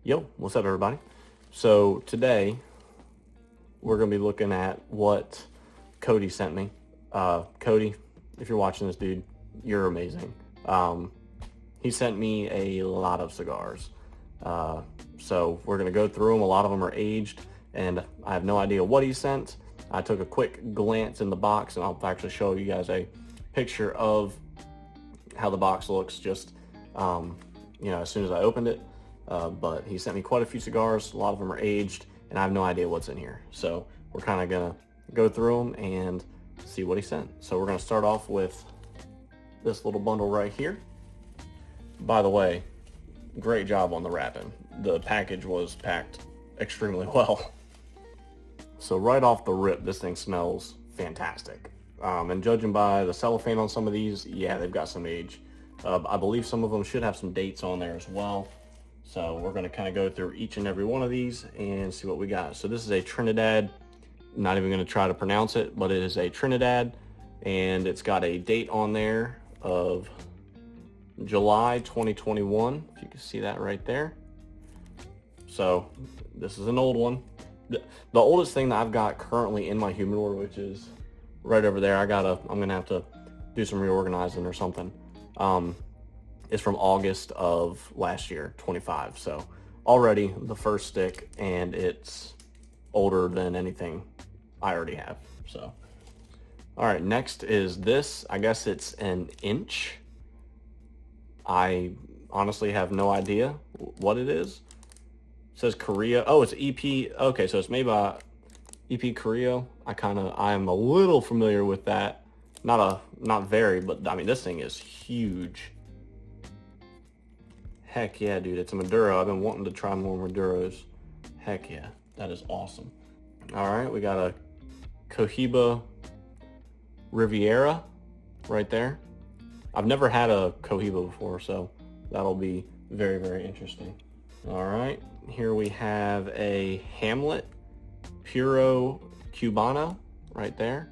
Yo, what's up, everybody? So today we're gonna be looking at what Cody sent me. Cody, if you're watching this, dude, you're amazing. He sent me a lot of cigars. So we're gonna go through them. A lot of them are aged, and I have no idea what he sent. I took a quick glance in the box, and I'll actually show you guys a picture of how the box looks just as soon as I opened it. But he sent me quite a few cigars. A lot of them are aged, and I have no idea what's in here. So we're kind of gonna go through them and see what he sent. So we're gonna start off with this little bundle right here. By the way, great job on the wrapping. The package was packed extremely well. So right off the rip, this thing smells fantastic. And judging by the cellophane on some of these, yeah, they've got some age. I believe some of them should have some dates on there as well. So we're going to kind of go through each and every one of these and see what we got. So this is a Trinidad. I'm not even going to try to pronounce it, but it is a Trinidad, and it's got a date on there of July 2021. If you can see that right there. So this is an old one. The oldest thing that I've got currently in my humidor, which is right over there, I'm going to have to do some reorganizing or something. Is from August of last year, 25. So already the first stick, and it's older than anything I already have. So, all right, next is this. I guess it's an inch. I honestly have no idea what it is. It says Korea. Oh, it's EP. Okay, so it's made by EP Korea. I'm a little familiar with that. Not very, but I mean, this thing is huge. Heck yeah, dude, it's a Maduro. I've been wanting to try more Maduros. Heck yeah, that is awesome. All right, we got a Cohiba Riviera right there. I've never had a Cohiba before, so that'll be very, very interesting. All right, here we have a Hamlet Puro Cubano right there.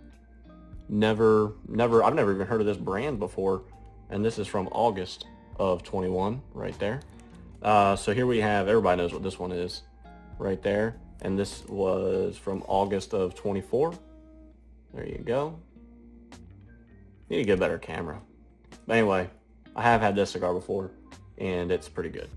I've never even heard of this brand before, and this is from August of 21 right there. So here we have, everybody knows what this one is right there, and this was from August of 24. There you go. Need to get a better camera. But anyway, I have had this cigar before, and it's pretty good.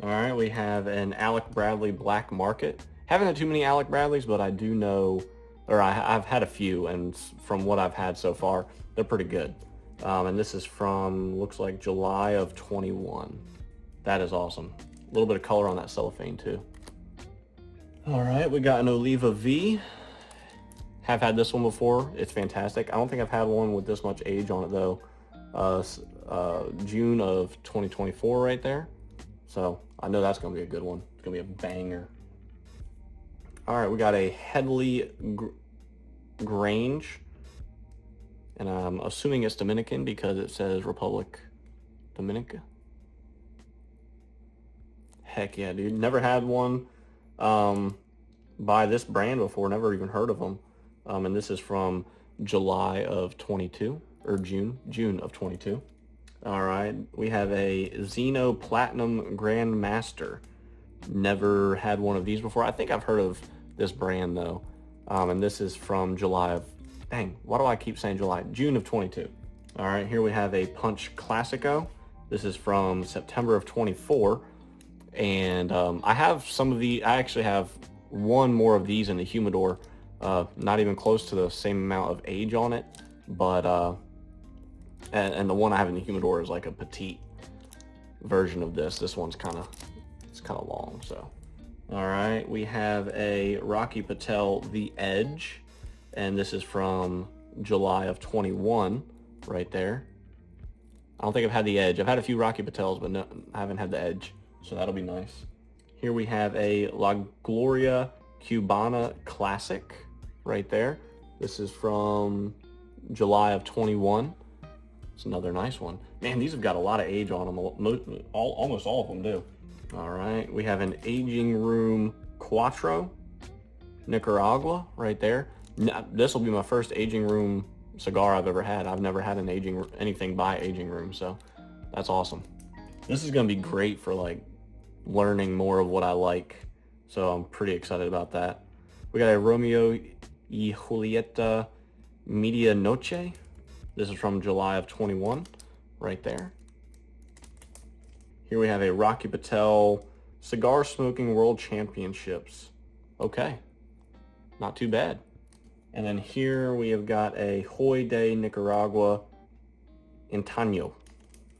All right, we have an Alec Bradley Black Market. Haven't had too many Alec Bradleys, but I do know, or I've had a few, and from what I've had so far, they're pretty good. And this is from, looks like July of 21. That is awesome. A little bit of color on that cellophane too. All right, we got an Oliva V. Have had this one before. It's fantastic. I don't think I've had one with this much age on it though. June of 2024 right there. So I know that's gonna be a good one. It's gonna be a banger. All right, we got a Headley Grange. And I'm assuming it's Dominican because it says Republic Dominica. Heck yeah, dude. Never had one by this brand before. Never even heard of them. And this is from July of 22, or June of 22. All right. We have a Zeno Platinum Grandmaster. Never had one of these before. I think I've heard of this brand though. And this is from July of, dang, why do I keep saying July? June of 22. All right, here we have a Punch Classico. This is from September of 24. And I have some of the, I actually have one more of these in the humidor. Not even close to the same amount of age on it. But, and the one I have in the humidor is like a petite version of this. This one's it's kind of long, so. All right, we have a Rocky Patel The Edge. And this is from July of 21 right there. I don't think I've had the Edge. I've had a few Rocky Patels, but no, I haven't had the Edge. So that'll be nice. Here we have a La Gloria Cubana Classic right there. This is from July of 21. It's another nice one. Man, these have got a lot of age on them. Almost all of them do. All right, we have an Aging Room Cuatro Nicaragua right there. This will be my first Aging Room cigar I've ever had. I've never had anything by Aging Room, so that's awesome. This is gonna be great for like learning more of what I like. So I'm pretty excited about that. We got a Romeo y Julieta Media Noche. This is from July of 21, right there. Here we have a Rocky Patel Cigar Smoking World Championships. Okay, not too bad. And then here we have got a Hoy de Nicaragua Antaño.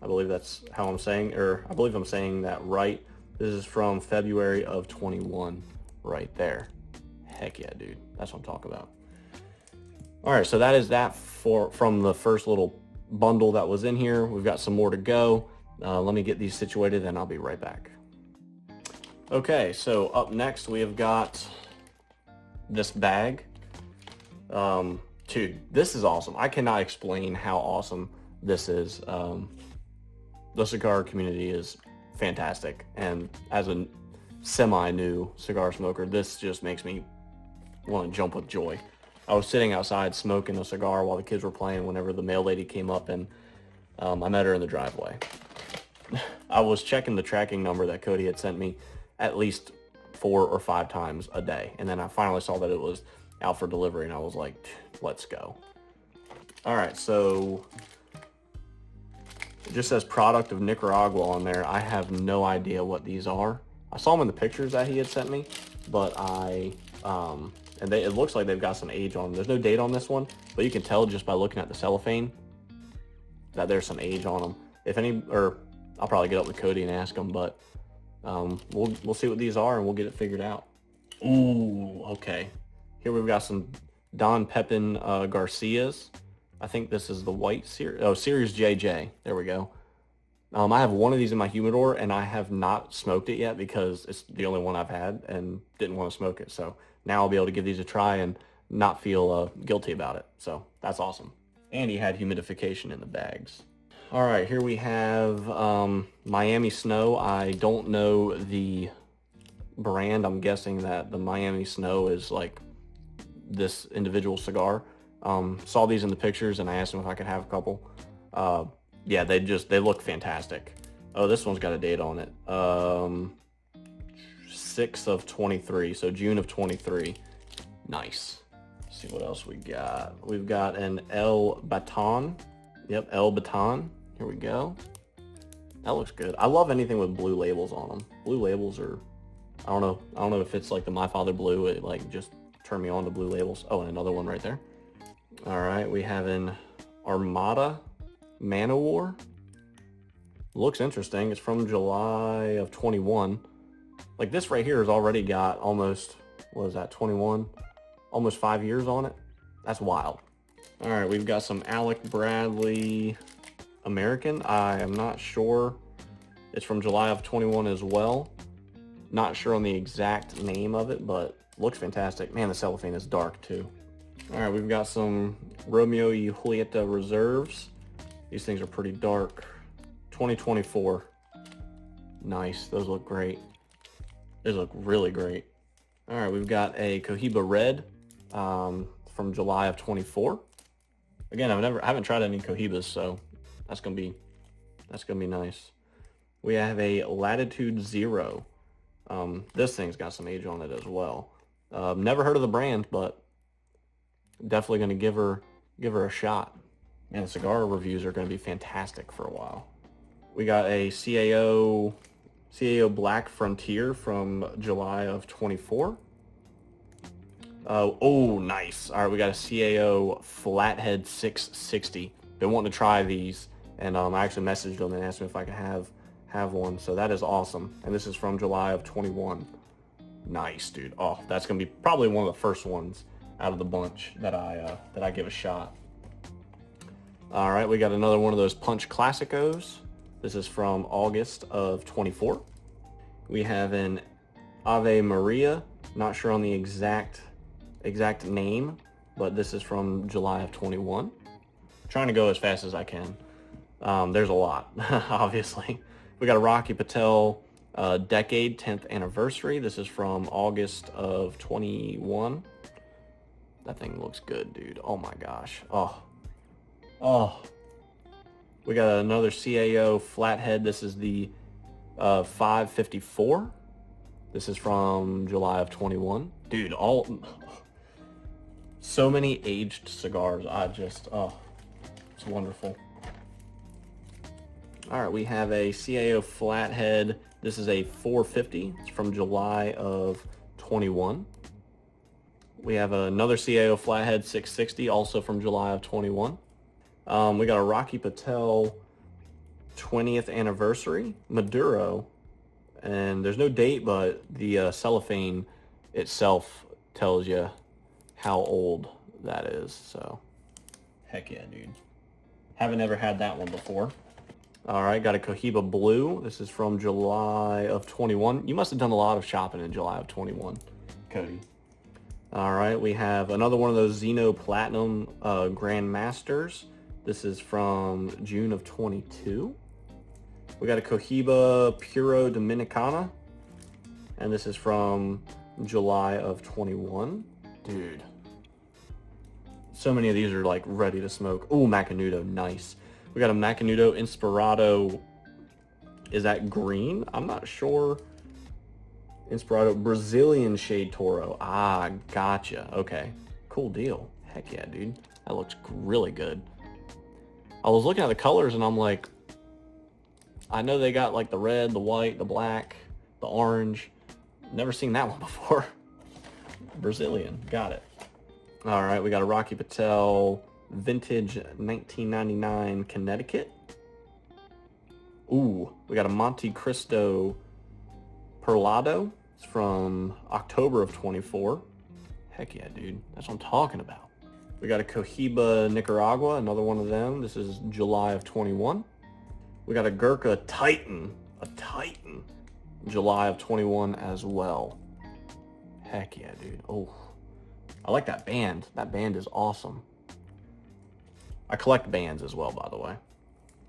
I believe that's how I'm saying, or I believe I'm saying that right. This is from February of 21, right there. Heck yeah, dude. That's what I'm talking about. All right, so that is that from the first little bundle that was in here. We've got some more to go. Let me get these situated and I'll be right back. Okay, so up next we have got this bag. Dude, this is awesome. I cannot explain how awesome this is. The cigar community is fantastic, and as a semi-new cigar smoker, this just makes me want to jump with joy. I was sitting outside smoking a cigar while the kids were playing whenever the mail lady came up, and I met her in the driveway. I was checking the tracking number that Cody had sent me at least 4 or 5 times a day, and then I finally saw that it was out for delivery, and I was like, let's go. All right, so it just says product of Nicaragua on there. I have no idea what these are. I saw them in the pictures that he had sent me, but it looks like they've got some age on them. There's no date on this one, but you can tell just by looking at the cellophane that there's some age on them. I'll probably get up with Cody and ask him, but we'll see what these are and we'll get it figured out. Ooh, okay. Here we've got some Don Pepin Garcias. I think this is the white series. Oh, Series JJ. There we go. I have one of these in my humidor, and I have not smoked it yet because it's the only one I've had and didn't want to smoke it. So now I'll be able to give these a try and not feel guilty about it. So that's awesome. And he had humidification in the bags. All right, here we have Miami Snow. I don't know the brand. I'm guessing that the Miami Snow is like this individual cigar. Saw these in the pictures and I asked them if I could have a couple. Yeah, they look fantastic. Oh, this one's got a date on it. 6 of 23, so June of 23. Nice. Let's see what else we got. We've got an El Baton. Yep, El Baton. Here we go. That looks good. I love anything with blue labels on them. Blue labels are, I don't know if it's like the My Father Blue, it like just turned me on to blue labels. Oh, and another one right there. All right, we have an Armada Manowar. Looks interesting. It's from July of 21. Like this right here has already got almost, what is that, 21? Almost 5 years on it. That's wild. All right, we've got some Alec Bradley American. I am not sure. It's from July of 21 as well. Not sure on the exact name of it, but looks fantastic. Man, the cellophane is dark too. All right, we've got some Romeo y Julieta Reserves. These things are pretty dark. 2024. Nice, those look great. Those look really great. All right, we've got a Cohiba Red from July of 24. Again, I haven't tried any Cohibas, so that's gonna be nice. We have a Latitude Zero. This thing's got some age on it as well. Never heard of the brand, but definitely gonna give her a shot. And the cigar reviews are gonna be fantastic for a while. We got a CAO Black Frontier from July of 24. Oh, nice. All right, we got a CAO Flathead 660. Been wanting to try these, and I actually messaged them and asked them if I could have one. So that is awesome. And this is from July of 21. Nice, dude. Oh, that's gonna be probably one of the first ones out of the bunch that I give a shot. All right, we got another one of those Punch Classicos. This is from August of 24. We have an Ave Maria. Not sure on the exact name, but this is from July of 21. Trying to go as fast as I can. There's a lot, obviously. We got a Rocky Patel Decade 10th Anniversary. This is from August of 21. That thing looks good, dude. Oh my gosh. Oh. We got another CAO Flathead. This is the 554. This is from July of 21. Dude, so many aged cigars. It's wonderful. All right, we have a CAO Flathead. This is a 450. It's from July of 21. We have another CAO Flathead 660, also from July of 21. We got a Rocky Patel 20th anniversary Maduro, and there's no date, but the cellophane itself tells you how old that is. So, heck yeah, dude. Haven't ever had that one before. All right, got a Cohiba Blue. This is from July of 21. You must have done a lot of shopping in July of 21, Cody. All right, we have another one of those Zeno Platinum Grandmasters. This is from June of 22. We got a Cohiba Puro Dominicana, and this is from July of 21. Dude, so many of these are like ready to smoke. Oh, Macanudo, nice. We got a Macanudo Inspirado. Is that green? I'm not sure. Inspirado Brazilian Shade Toro. Ah, gotcha. Okay, cool deal. Heck yeah, dude. That looks really good. I was looking at the colors and I'm like, I know they got like the red, the white, the black, the orange. Never seen that one before. Brazilian, got it. All right, we got a Rocky Patel Vintage 1999 Connecticut. Ooh, we got a Monte Cristo Perlado. It's from October of 24. Heck yeah, dude. That's what I'm talking about. We got a Cohiba Nicaragua, another one of them. This is July of 21. We got a Gurkha Titan, July of 21 as well. Heck yeah, dude. Oh, I like that band. That band is awesome. I collect bands as well, by the way.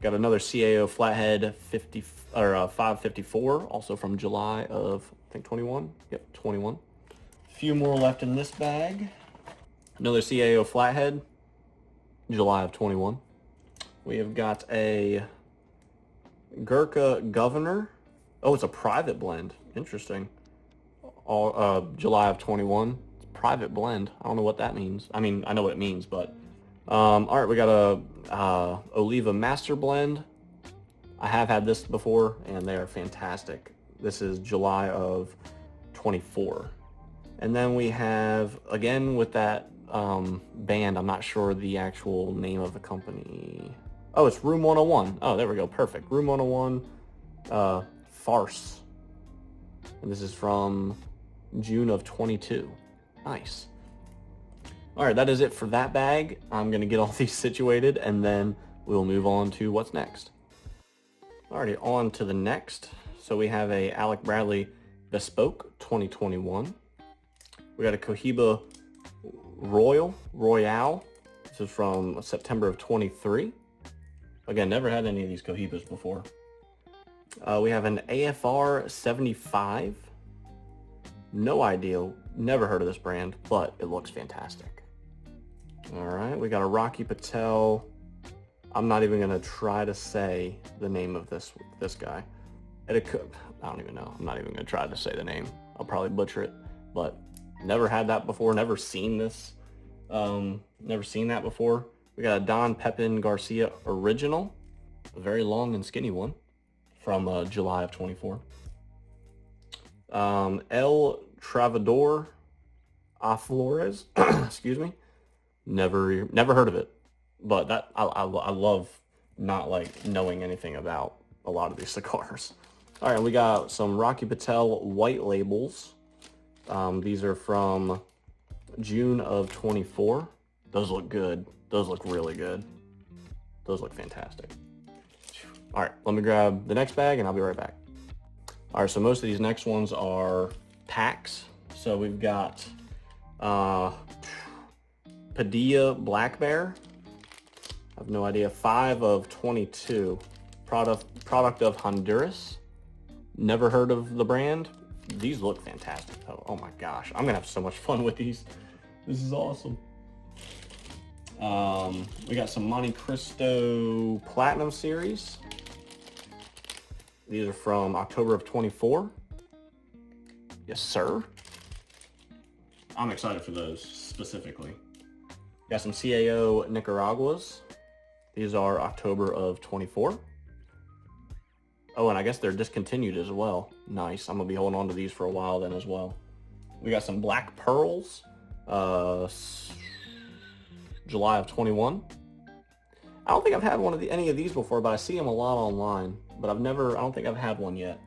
Got another CAO Flathead 554, also from July of, I think, 21. Yep, 21. A few more left in this bag. Another CAO Flathead, July of 21. We have got a Gurkha Governor. Oh, it's a private blend. Interesting. July of 21. It's a private blend. I don't know what that means. I mean, I know what it means, but... all right, we got a Oliva Master Blend. I have had this before, and they are fantastic. This is July of 24. And then we have, again, with that band, I'm not sure the actual name of the company. Oh, it's Room 101. Oh, there we go. Perfect. Room 101 Farce. And this is from June of 22. Nice. All right, that is it for that bag. I'm going to get all these situated, and then we'll move on to what's next. Alrighty, on to the next. So we have a Alec Bradley Bespoke 2021. We got a Cohiba Royale. This is from September of 23. Again, never had any of these Cohibas before. We have an AFR 75. No idea, never heard of this brand, but it looks fantastic. All right, we got a Rocky Patel. I'm not even gonna try to say the name of this guy. I don't even know. I'm not even gonna try to say the name. I'll probably butcher it, but never had that before. Never seen this. Never seen that before. We got a Don Pepin Garcia Original, a very long and skinny one from July of 24. El Travador a Flores, excuse me. Never heard of it, but that I love not like knowing anything about a lot of these cigars. All right, we got some Rocky Patel white labels. These are from June of 24. Those look good. Those look really good. Those look fantastic. All right, let me grab the next bag and I'll be right back. All right, so most of these next ones are packs. So we've got Padilla Black Bear. I have no idea. 5 of 22. Product of Honduras. Never heard of the brand. These look fantastic though. Oh my gosh, I'm gonna have so much fun with these. This is awesome. We got some Monte Cristo Platinum Series. These are from October of 24. Yes, sir. I'm excited for those specifically. Got some CAO Nicaraguas. These are October of 24. Oh, and I guess they're discontinued as well. Nice. I'm going to be holding on to these for a while then as well. We got some Black Pearls. July of 21. I don't think I've had any of these before, but I see them a lot online. But I don't think I've had one yet.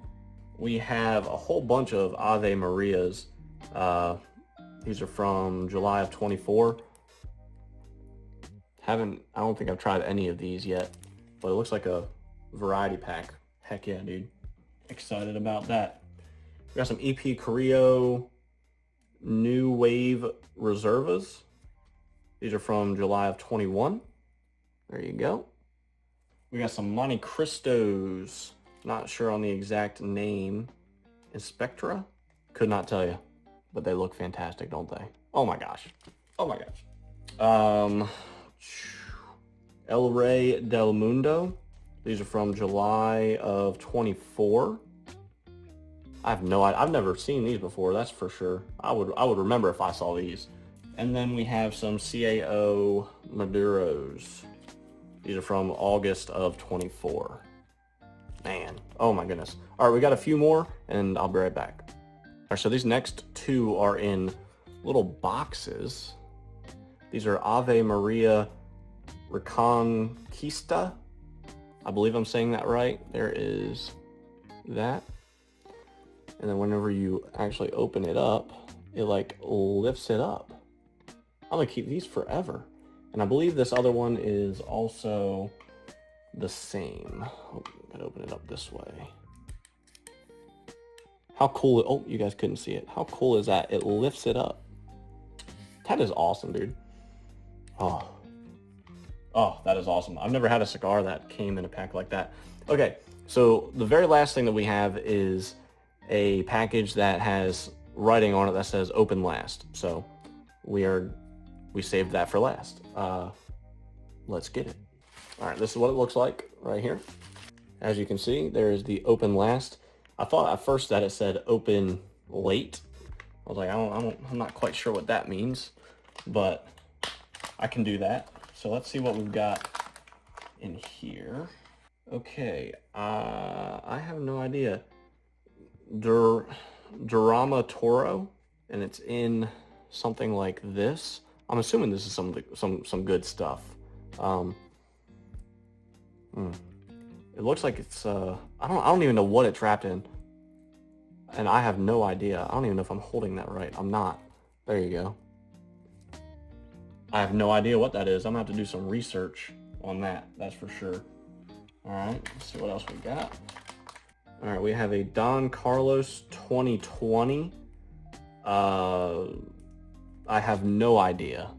We have a whole bunch of Ave Marias. These are from July of 24. I don't think I've tried any of these yet, but it looks like a variety pack. Heck yeah, dude. Excited about that. We got some EP Carrillo New Wave Reservas. These are from July of 21. There you go. We got some Monte Cristos. Not sure on the exact name. Inspectra? Could not tell you. But they look fantastic, don't they? Oh my gosh. Oh my gosh. El Rey del Mundo. These are from July of 24. I've never seen these before, that's for sure. I would remember if I saw these. And then we have some CAO Maduros. These are from August of 24. Man, oh my goodness. All right, we got a few more, and I'll be right back. All right, so these next two are in little boxes. These are Ave Maria Reconquista. I believe I'm saying that right. There is that. And then whenever you actually open it up, it like lifts it up. I'm gonna keep these forever. And I believe this other one is also the same. Oh, I'm gonna open it up this way. How cool, oh, you guys couldn't see it. How cool is that? It lifts it up. That is awesome, dude. Oh, that is awesome. I've never had a cigar that came in a pack like that. Okay, so the very last thing that we have is a package that has writing on it that says open last. So we saved that for last. Let's get it. All right, this is what it looks like right here. As you can see, there is the open last. I thought at first that it said open late. I was like, I'm not quite sure what that means, but I can do that. So let's see what we've got in here. Okay, I have no idea. Durama Toro, and it's in something like this. I'm assuming this is some good stuff. It looks like it's I don't even know what it's wrapped in, and I have no idea. I don't even know if I'm holding that right. I'm not. There you go. I have no idea what that is. I'm gonna have to do some research on that. That's for sure. All right, let's see what else we got. All right, we have a Don Carlos 2020. I have no idea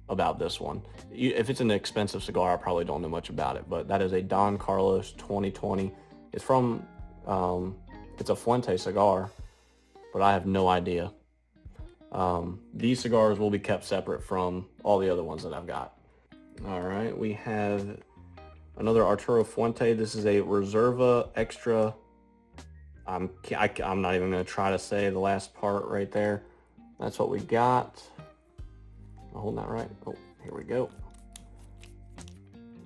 about this one. If it's an expensive cigar, I probably don't know much about it, but that is a Don Carlos 2020. It's from, it's a Fuente cigar, but I have no idea. These cigars will be kept separate from all the other ones that I've got. All right, we have another Arturo Fuente. This is a Reserva Extra. I'm not even going to try to say the last part right there. That's what we got. Am I holding that right? Oh, here we go.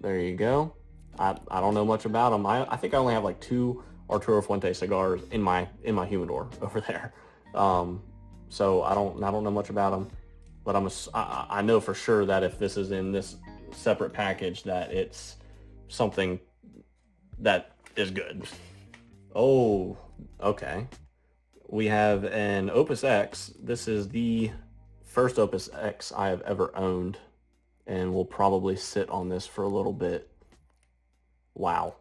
There you go. I don't know much about them. I think I only have like 2 Arturo Fuente cigars in my humidor over there. So I don't know much about them, but I know for sure that if this is in this separate package, that it's something that is good. Oh, okay. We have an Opus X. This is the first Opus X I have ever owned, and we'll probably sit on this for a little bit. Wow.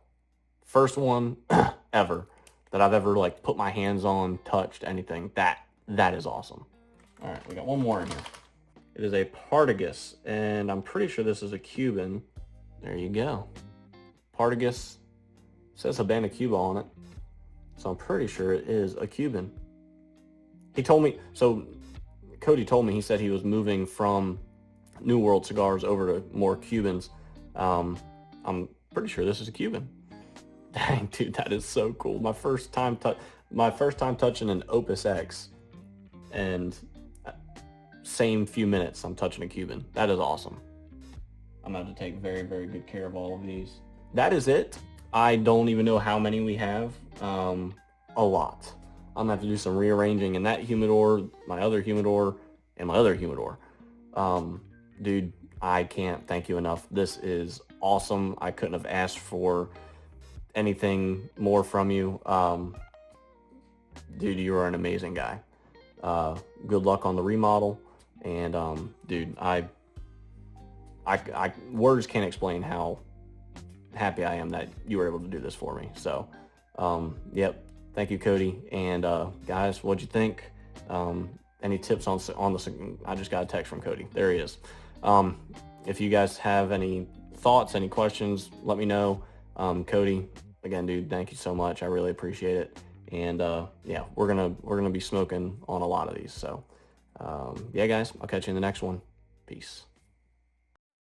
First one ever that I've ever like put my hands on, touched, anything. That is awesome. All right, we got one more in here. It is a Partagas, and I'm pretty sure this is a Cuban. There you go. Partagas. Says Havana, Cuba on it. So I'm pretty sure it is a Cuban. He told me, so Cody told me, he said he was moving from New World cigars over to more Cubans. I'm pretty sure this is a Cuban. Dang, dude, that is so cool. My first time touching an Opus X, and same few minutes I'm touching a Cuban. That is awesome. I'm going to have to take very, very good care of all of these. That is it. I don't even know how many we have. A lot. I'm going to have to do some rearranging in that humidor, my other humidor, and my other humidor. Dude, I can't thank you enough. This is awesome. I couldn't have asked for anything more from you. Dude, you are an amazing guy. Good luck on the remodel. And dude, I words can't explain how happy I am that you were able to do this for me. So, yep. Thank you, Cody. And guys, what'd you think? Any tips on the? I just got a text from Cody. There he is. If you guys have any thoughts, any questions, let me know. Cody, again, dude, thank you so much. I really appreciate it. And yeah, we're gonna be smoking on a lot of these. So yeah, guys, I'll catch you in the next one. Peace.